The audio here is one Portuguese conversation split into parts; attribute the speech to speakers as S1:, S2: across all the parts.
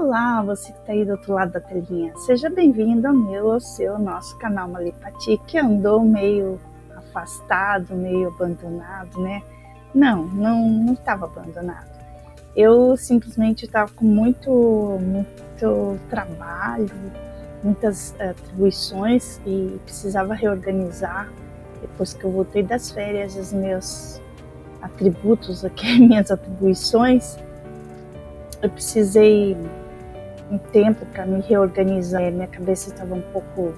S1: Olá, você que está aí do outro lado da telinha. Seja bem-vindo ao seu, nosso canal Malipati, que andou meio afastado, meio abandonado, né? Não estava abandonado. Eu simplesmente estava com muito trabalho, muitas atribuições e precisava reorganizar. Depois que eu voltei das férias, os meus atributos aqui, minhas atribuições, eu precisei um tempo para me reorganizar. Minha cabeça estava um pouco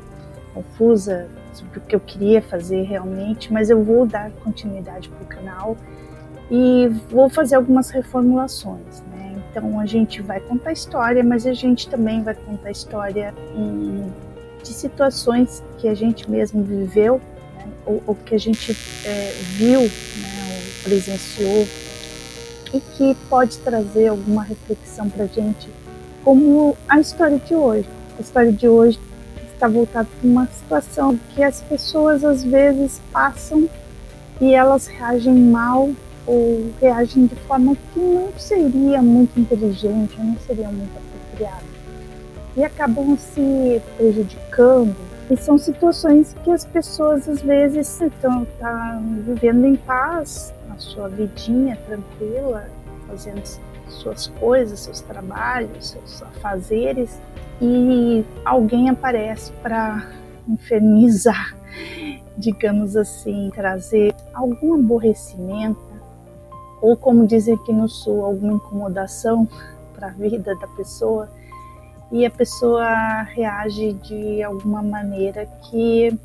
S1: confusa sobre o que eu queria fazer realmente, mas eu vou dar continuidade para o canal e vou fazer algumas reformulações, né? Então a gente vai contar história, mas a gente também vai contar história de situações que a gente mesmo viveu, né? ou que a gente viu, né? Ou presenciou, e que pode trazer alguma reflexão para a gente, como a história de hoje. A história de hoje está voltada para uma situação que as pessoas às vezes passam e elas reagem mal ou reagem de forma que não seria muito inteligente, não seria muito apropriada, e acabam se prejudicando. E são situações que as pessoas às vezes estão vivendo em paz, na sua vidinha tranquila, fazendo suas coisas, seus trabalhos, seus afazeres, e alguém aparece para infernizar, digamos assim, trazer algum aborrecimento, ou como dizem aqui no Sul, alguma incomodação para a vida da pessoa, e a pessoa reage de alguma maneira que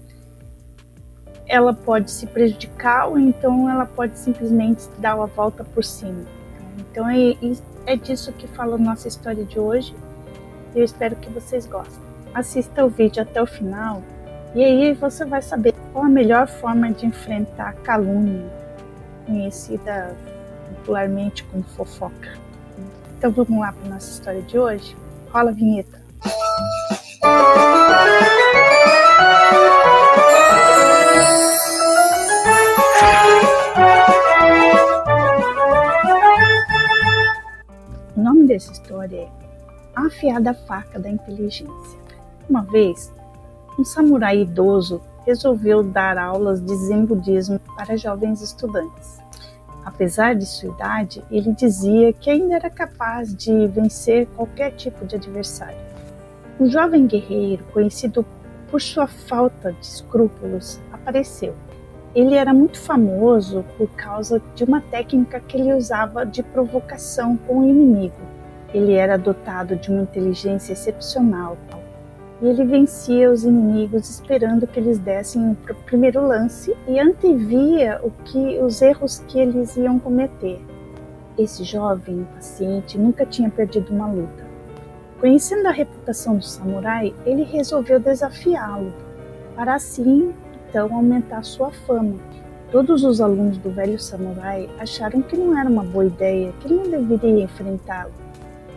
S1: ela pode se prejudicar, ou então ela pode simplesmente dar uma volta por cima. Então é disso que fala a nossa história de hoje. Eu espero que vocês gostem. Assista o vídeo até o final e aí você vai saber qual a melhor forma de enfrentar a calúnia, conhecida popularmente como fofoca. Então vamos lá para a nossa história de hoje? Rola a vinheta. O nome dessa história é A Afiada Faca da Inteligência. Uma vez, um samurai idoso resolveu dar aulas de zen budismo para jovens estudantes. Apesar de sua idade, ele dizia que ainda era capaz de vencer qualquer tipo de adversário. Um jovem guerreiro, conhecido por sua falta de escrúpulos, apareceu. Ele era muito famoso por causa de uma técnica que ele usava de provocação com o inimigo. Ele era dotado de uma inteligência excepcional e ele vencia os inimigos esperando que eles dessem o primeiro lance e antevia os erros que eles iam cometer. Esse jovem impaciente nunca tinha perdido uma luta. Conhecendo a reputação do samurai, ele resolveu desafiá-lo, para assim, então, aumentar sua fama. Todos os alunos do velho samurai acharam que não era uma boa ideia, que ele não deveria enfrentá-lo.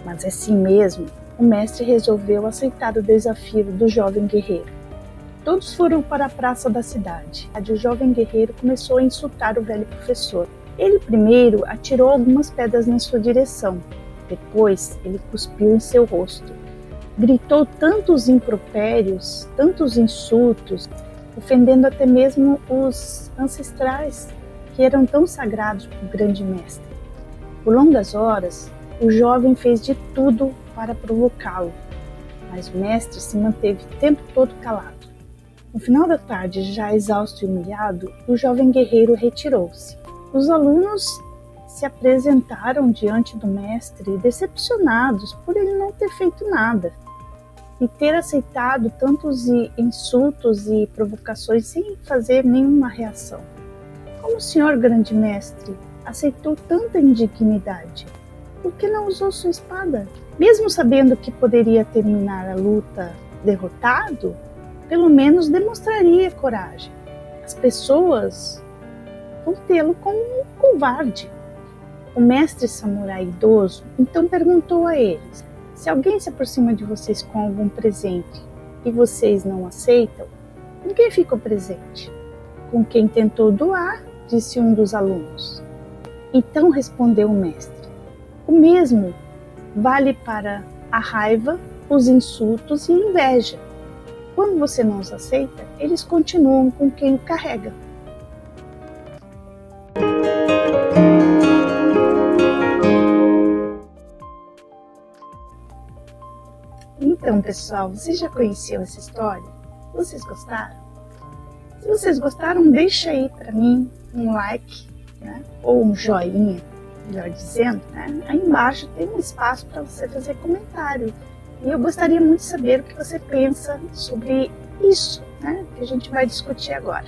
S1: Mas assim mesmo, o mestre resolveu aceitar o desafio do jovem guerreiro. Todos foram para a praça da cidade. O jovem guerreiro começou a insultar o velho professor. Ele primeiro atirou algumas pedras na sua direção. Depois, ele cuspiu em seu rosto. Gritou tantos impropérios, tantos insultos, ofendendo até mesmo os ancestrais, que eram tão sagrados para o grande mestre. Por longas horas, o jovem fez de tudo para provocá-lo, mas o mestre se manteve o tempo todo calado. No final da tarde, já exausto e humilhado, o jovem guerreiro retirou-se. Os alunos se apresentaram diante do mestre, decepcionados por ele não ter feito nada e ter aceitado tantos insultos e provocações sem fazer nenhuma reação. Como o senhor grande mestre aceitou tanta indignidade? Por que não usou sua espada? Mesmo sabendo que poderia terminar a luta derrotado, pelo menos demonstraria coragem. As pessoas vão tê-lo como um covarde. O mestre samurai idoso então perguntou a eles: se alguém se aproxima de vocês com algum presente e vocês não aceitam, com quem ficou presente? Com quem tentou doar, disse um dos alunos. Então respondeu o mestre: o mesmo vale para a raiva, os insultos e a inveja. Quando você não os aceita, eles continuam com quem o carrega. Então, pessoal, vocês já conheciam essa história? Vocês gostaram? Se vocês gostaram, deixa aí para mim um like, né? Ou um joinha, melhor dizendo, né? Aí embaixo tem um espaço para você fazer comentário. E eu gostaria muito de saber o que você pensa sobre isso, né? Que a gente vai discutir agora.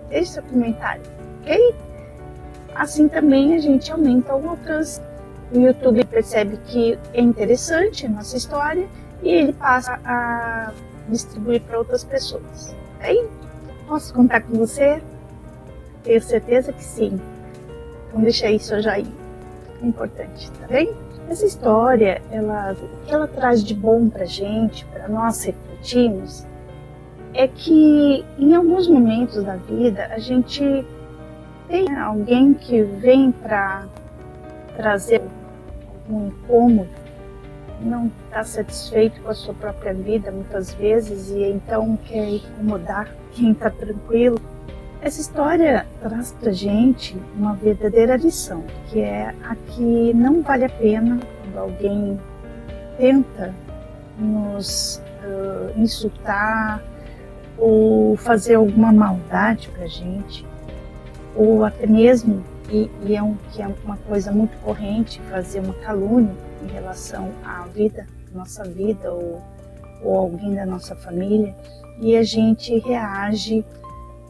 S1: Deixe seu comentário, ok? Assim também a gente aumenta o alcance. O YouTube percebe que é interessante a nossa história e ele passa a distribuir para outras pessoas. Bem, posso contar com você? Tenho certeza que sim. Então deixa aí seu joinha. É importante, tá bem? Essa história, o que ela traz de bom pra gente, para nós refletirmos, é que em alguns momentos da vida a gente tem alguém que vem para trazer algum incômodo, não está satisfeito com a sua própria vida muitas vezes e então quer incomodar quem está tranquilo. Essa história traz pra gente uma verdadeira lição, que é a que não vale a pena quando alguém tenta nos insultar ou fazer alguma maldade pra gente, ou até mesmo, que é uma coisa muito corrente, fazer uma calúnia em relação à vida, nossa vida ou alguém da nossa família, e a gente reage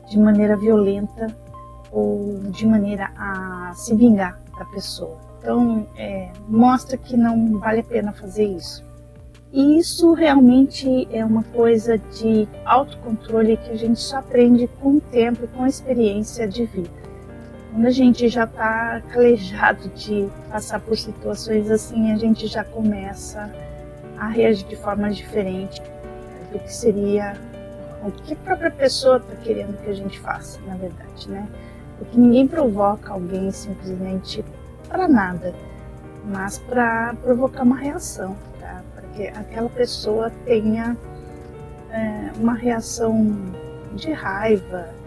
S1: de maneira violenta ou de maneira a se vingar da pessoa. Então, mostra que não vale a pena fazer isso. E isso realmente é uma coisa de autocontrole que a gente só aprende com o tempo e com a experiência de vida. Quando a gente já está calejado de passar por situações assim, a gente já começa a reagir de forma diferente do que seria o que a própria pessoa está querendo que a gente faça, na verdade, né? Porque ninguém provoca alguém simplesmente para nada, mas para provocar uma reação, tá? Para que aquela pessoa tenha uma reação de raiva,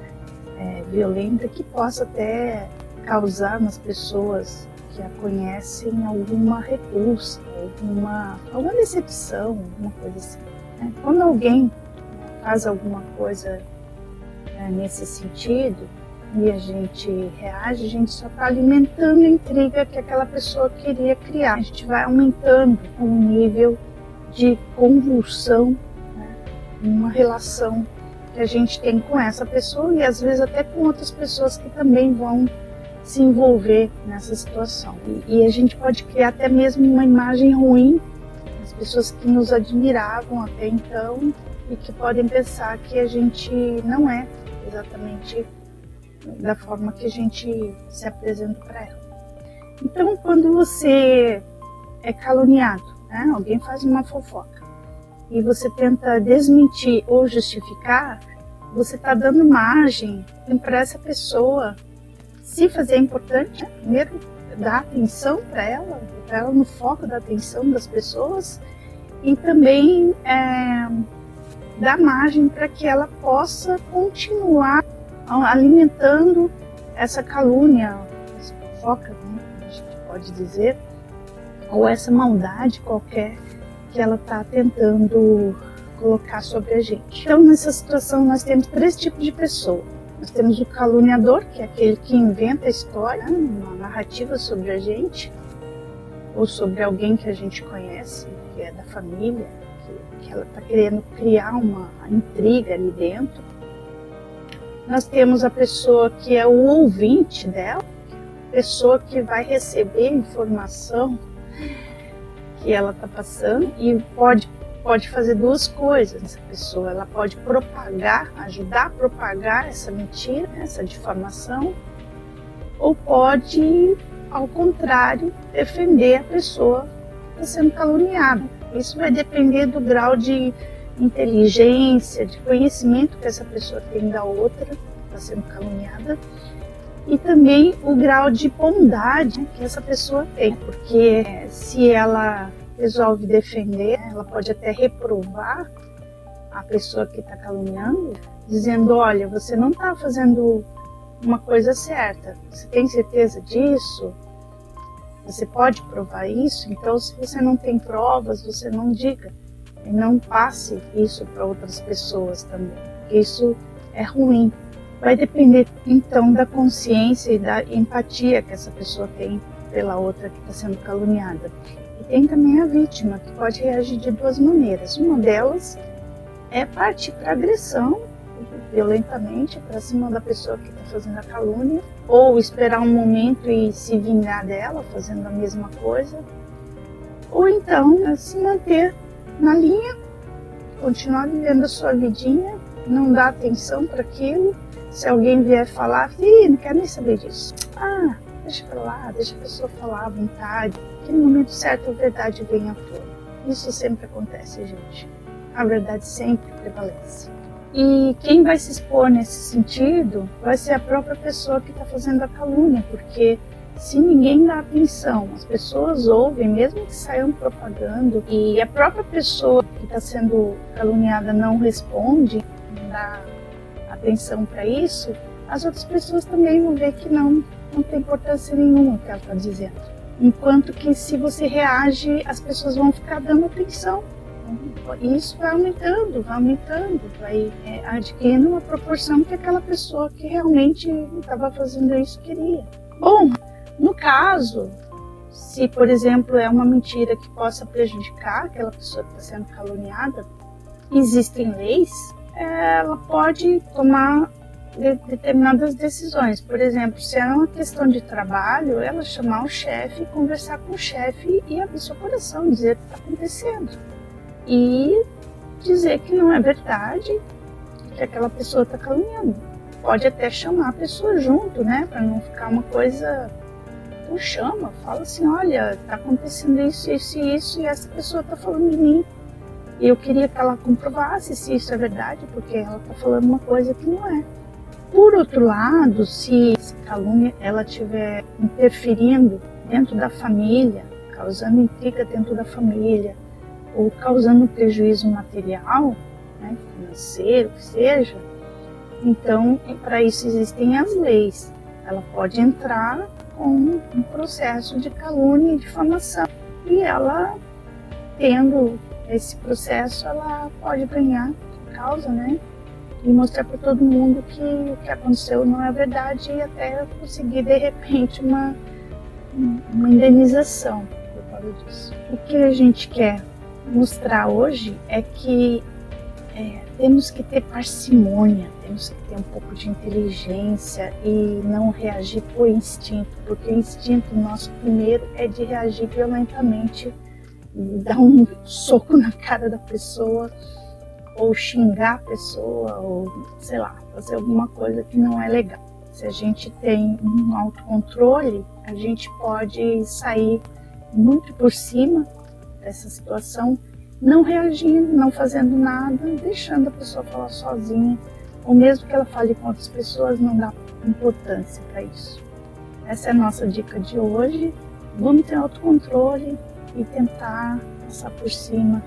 S1: violenta, que possa até causar nas pessoas que a conhecem alguma repulsa, alguma decepção, alguma coisa assim, né? Quando alguém faz alguma coisa nesse sentido e a gente reage, a gente só está alimentando a intriga que aquela pessoa queria criar. A gente vai aumentando o nível de convulsão, né, numa relação que a gente tem com essa pessoa e às vezes até com outras pessoas que também vão se envolver nessa situação. E a gente pode criar até mesmo uma imagem ruim das pessoas que nos admiravam até então e que podem pensar que a gente não é exatamente da forma que a gente se apresenta para ela. Então, quando você é caluniado, né, alguém faz uma fofoca e você tenta desmentir ou justificar, você está dando margem para essa pessoa se fazer importante, né? Primeiro, dar atenção para ela no foco da atenção das pessoas e também dar margem para que ela possa continuar alimentando essa calúnia, essa fofoca, né, a gente pode dizer, ou essa maldade qualquer que ela está tentando colocar sobre a gente. Então, nessa situação, nós temos 3 tipos de pessoa. Nós temos o caluniador, que é aquele que inventa a história, né, uma narrativa sobre a gente, ou sobre alguém que a gente conhece, que é da família, que ela está querendo criar uma intriga ali dentro. Nós temos a pessoa que é o ouvinte dela, pessoa que vai receber informação que ela está passando e pode fazer 2 coisas. Essa pessoa ela pode ajudar a propagar essa mentira, essa difamação, ou pode, ao contrário, defender a pessoa que está sendo caluniada. Isso vai depender do grau de inteligência, de conhecimento que essa pessoa tem da outra que está sendo caluniada e também o grau de bondade que essa pessoa tem, porque se ela resolve defender, ela pode até reprovar a pessoa que está caluniando, dizendo, olha, você não está fazendo uma coisa certa, você tem certeza disso? Você pode provar isso? Então, se você não tem provas, você não diga. E não passe isso para outras pessoas também, porque isso é ruim. Vai depender, então, da consciência e da empatia que essa pessoa tem pela outra que está sendo caluniada. E tem também a vítima, que pode reagir de duas maneiras. Uma delas é partir para agressão, violentamente, para cima da pessoa que está fazendo a calúnia, ou esperar um momento e se vingar dela, fazendo a mesma coisa, ou então se manter na linha, continuar vivendo a sua vidinha, não dar atenção para aquilo. Se alguém vier falar, não quero nem saber disso. Deixa pra lá, deixa a pessoa falar à vontade, que no momento certo a verdade vem à tona. Isso sempre acontece, gente. A verdade sempre prevalece. E quem vai se expor nesse sentido vai ser a própria pessoa que está fazendo a calúnia, porque se ninguém dá atenção, as pessoas ouvem, mesmo que saiam propagando, e a própria pessoa que está sendo caluniada não responde, não dá atenção para isso, as outras pessoas também vão ver que não tem importância nenhuma o que ela está dizendo. Enquanto que se você reage, as pessoas vão ficar dando atenção. E isso vai aumentando, vai adquirindo uma proporção que aquela pessoa que realmente estava fazendo isso queria. Bom, no caso, se por exemplo é uma mentira que possa prejudicar aquela pessoa que está sendo caluniada, existem leis, ela pode tomar determinadas decisões. Por exemplo, se é uma questão de trabalho, ela chamar o chefe, conversar com o chefe e abrir seu coração, dizer o que está acontecendo. E dizer que não é verdade, que aquela pessoa está caluniando. Pode até chamar a pessoa junto, né, para não ficar uma coisa... Então chama, fala assim, olha, está acontecendo isso, isso e isso, e essa pessoa está falando de mim. E eu queria que ela comprovasse se isso é verdade, porque ela está falando uma coisa que não é. Por outro lado, se essa calúnia ela estiver interferindo dentro da família, causando intriga dentro da família, ou causando prejuízo material, né, financeiro, que seja, então, para isso existem as leis. Ela pode entrar com um processo de calúnia e difamação. E ela, tendo esse processo, ela pode ganhar a causa, né? E mostrar para todo mundo que o que aconteceu não é verdade e até conseguir, de repente, uma indenização por causa disso. O que a gente quer mostrar hoje é que temos que ter parcimônia, temos que ter um pouco de inteligência e não reagir por instinto, porque o instinto nosso primeiro é de reagir violentamente, dar um soco na cara da pessoa, ou xingar a pessoa, ou sei lá, fazer alguma coisa que não é legal. Se a gente tem um autocontrole, a gente pode sair muito por cima dessa situação, não reagindo, não fazendo nada, deixando a pessoa falar sozinha, ou mesmo que ela fale com outras pessoas, não dá importância para isso. Essa é a nossa dica de hoje. Vamos ter autocontrole e tentar passar por cima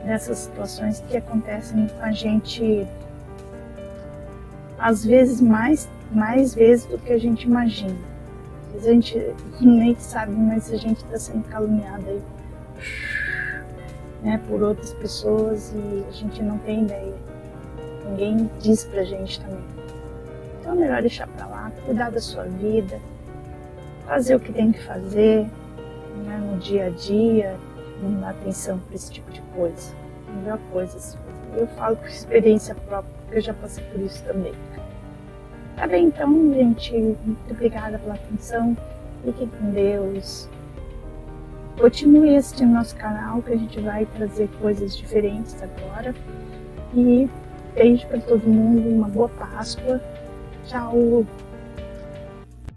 S1: dessas situações que acontecem com a gente, às vezes mais vezes do que a gente imagina. Às vezes a gente nem sabe, mas a gente está sendo caluniado aí, né, por outras pessoas e a gente não tem ideia. Ninguém diz pra gente também. Então é melhor deixar pra lá, cuidar da sua vida, fazer o que tem que fazer, né, no dia a dia, não dar atenção para esse tipo de coisa. Melhor coisa se fazer. Eu falo por experiência própria, porque eu já passei por isso também. Tá bem, então, gente, muito obrigada pela atenção. Fiquem com Deus. Continue assistindo nosso canal, que a gente vai trazer coisas diferentes agora. E beijo para todo mundo, uma boa Páscoa. Tchau!